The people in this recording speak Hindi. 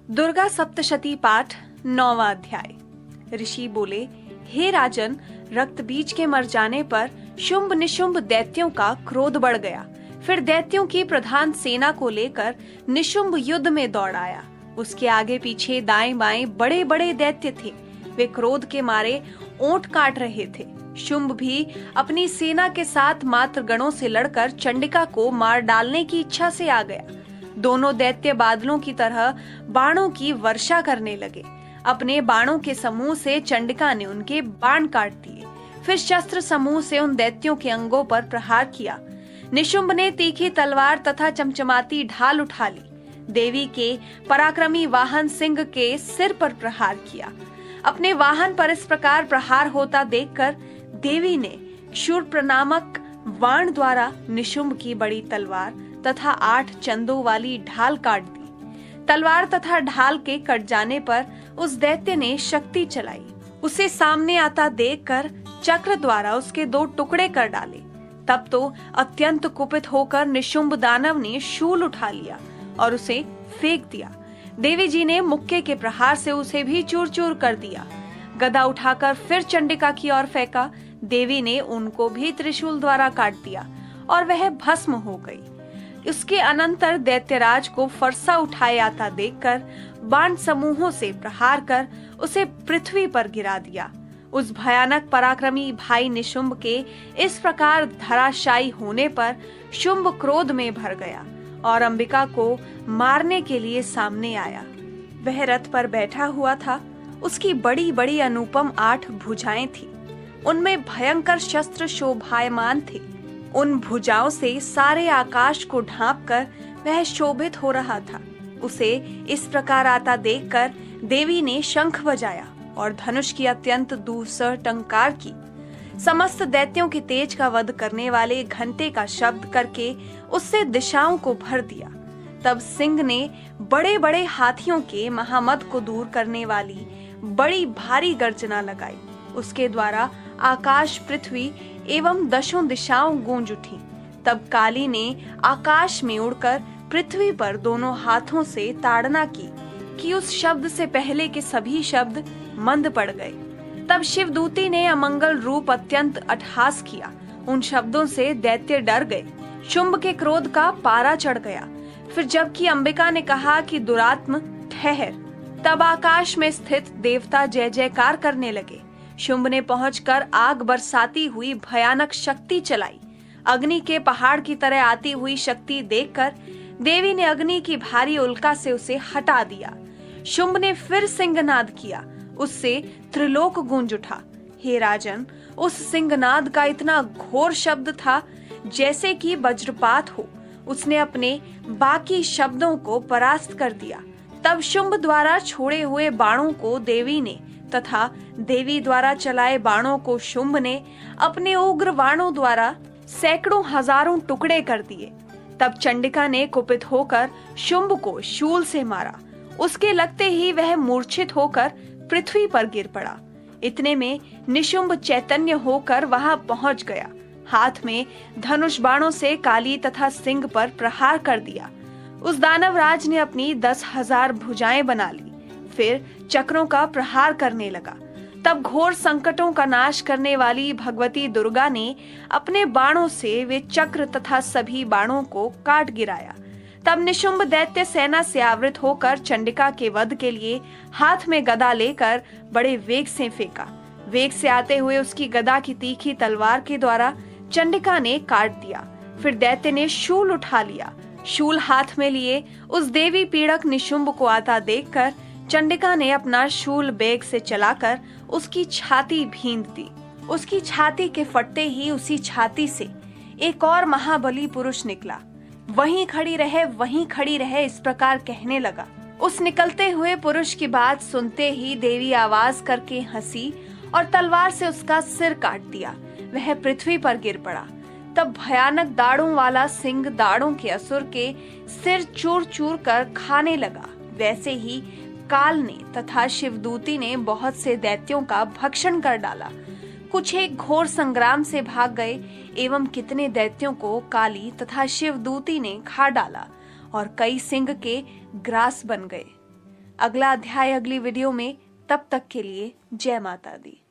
दुर्गा सप्तशती पाठ 9वां अध्याय। ऋषि बोले, हे राजन, रक्त बीज के मर जाने पर शुंभ निशुंभ दैत्यों का क्रोध बढ़ गया। फिर दैत्यों की प्रधान सेना को लेकर निशुंभ युद्ध में दौड़ आया। उसके आगे पीछे दाएं बाएं बड़े बड़े दैत्य थे। वे क्रोध के मारे ओंठ काट रहे थे। शुंभ भी अपनी सेना के साथ मात्र गणों से लड़कर चंडिका को मार डालने की इच्छा से आ गया। दोनों दैत्य बादलों की तरह बाणों की वर्षा करने लगे। अपने बाणों के समूह से चंडिका ने उनके बाण काट दिए। फिर शस्त्र समूह से उन दैत्यों के अंगों पर प्रहार किया। निशुंभ ने तीखी तलवार तथा चमचमाती ढाल उठा ली। देवी के पराक्रमी वाहन सिंह के सिर पर प्रहार किया। अपने वाहन पर इस प्रकार प्रहार होता देखकर देवी ने क्षुर नामक वाण द्वारा निशुंभ की बड़ी तलवार तथा 8 चंदों वाली ढाल काट दी। तलवार तथा ढाल के कट जाने पर उस दैत्य ने शक्ति चलाई। उसे सामने आता देखकर चक्र द्वारा उसके 2 टुकड़े कर डाले। तब तो अत्यंत कुपित होकर निशुंभ दानव ने शूल उठा लिया और उसे फेंक दिया। देवी जी ने मुक्के के प्रहार से उसे भी चूर चूर कर दिया। गदा उठाकर फिर चंडिका की ओर फेंका। देवी ने उनको भी त्रिशूल द्वारा काट दिया और वह भस्म हो गई। उसके अनंतर दैत्यराज को फरसा उठाए आता देखकर बाण समूहों से प्रहार कर उसे पृथ्वी पर गिरा दिया। उस भयानक पराक्रमी भाई निशुंभ के इस प्रकार धराशायी होने पर शुंभ क्रोध में भर गया और अंबिका को मारने के लिए सामने आया। वह रथ पर बैठा हुआ था। उसकी बड़ी बड़ी अनुपम 8 भुजाएं थी। उनमें भयंकर शस्त्र शोभायमान थे। उन भुजाओं से सारे आकाश को ढांपकर वह शोभित हो रहा था। उसे इस प्रकार आता देखकर देवी ने शंख बजाया और धनुष की अत्यंत दूसर टंकार की। समस्त दैत्यों के तेज का वध करने वाले घंटे का शब्द करके उससे दिशाओं को भर दिया। तब सिंह ने बड़े बड़े हाथियों के महामद को दूर करने वाली बड़ी भारी गर्जना लगाई। उसके द्वारा आकाश, पृथ्वी एवं 10 दिशाओं गूंज उठी। तब काली ने आकाश में उड़कर पृथ्वी पर दोनों हाथों से ताड़ना की कि उस शब्द से पहले के सभी शब्द मंद पड़ गए। तब शिवदूती ने अमंगल रूप अत्यंत अट्टहास किया। उन शब्दों से दैत्य डर गए। शुंभ के क्रोध का पारा चढ़ गया। फिर जबकि अंबिका ने कहा कि दुरात्म ठहर, तब आकाश में स्थित देवता जय जयकार करने लगे। शुंभ ने पहुंचकर आग बरसाती हुई भयानक शक्ति चलाई। अग्नि के पहाड़ की तरह आती हुई शक्ति देखकर देवी ने अग्नि की भारी उल्का से उसे हटा दिया। शुंभ ने फिर सिंहनाद किया। उससे त्रिलोक गूंज उठा। हे राजन, उस सिंहनाद का इतना घोर शब्द था जैसे कि वज्रपात हो। उसने अपने बाकी शब्दों को परास्त कर दिया। तब शुंभ द्वारा छोड़े हुए बाणों को देवी ने तथा देवी द्वारा चलाए बाणों को शुंभ ने अपने उग्र बाणों द्वारा सैकड़ों हजारों टुकड़े कर दिए। तब चंडिका ने कुपित होकर शुंभ को शूल से मारा। उसके लगते ही वह मूर्छित होकर पृथ्वी पर गिर पड़ा। इतने में निशुंभ चैतन्य होकर वहां पहुंच गया। हाथ में धनुष बाणों से काली तथा सिंह पर प्रहार कर दिया। उस दानवराज ने अपनी 10,000 भुजाएं बना ली। फिर चक्रों का प्रहार करने लगा। तब घोर संकटों का नाश करने वाली भगवती दुर्गा ने अपने बाणों से वे चक्र तथा सभी बाणों को काट गिराया। तब निशुंभ दैत्य सेना से आवृत होकर चंडिका के वध के लिए हाथ में गदा लेकर बड़े वेग से फेंका। वेग से आते हुए उसकी गदा की तीखी तलवार के द्वारा चंडिका ने काट दिया। फिर दैत्य ने शूल उठा लिया। शूल हाथ में लिए उस देवी पीड़क निशुंभ को आता देखकर चंडिका ने अपना शूल बेग से चलाकर उसकी छाती भींद दी। उसकी छाती के फटते ही उसी छाती से एक और महाबली पुरुष निकला। वहीं खड़ी रहे इस प्रकार कहने लगा। उस निकलते हुए पुरुष की बात सुनते ही देवी आवाज करके हंसी और तलवार से उसका सिर काट दिया। वह पृथ्वी पर गिर पड़ा। तब भयानक दाढ़ों वाला सिंह दाढ़ों के असुर के सिर चूर चूर कर खाने लगा। वैसे ही काल ने तथा शिवदूती ने बहुत से दैत्यों का भक्षण कर डाला। कुछ एक घोर संग्राम से भाग गए एवं कितने दैत्यों को काली तथा शिवदूती ने खा डाला और कई सिंह के ग्रास बन गए। अगला अध्याय अगली वीडियो में। तब तक के लिए जय माता दी।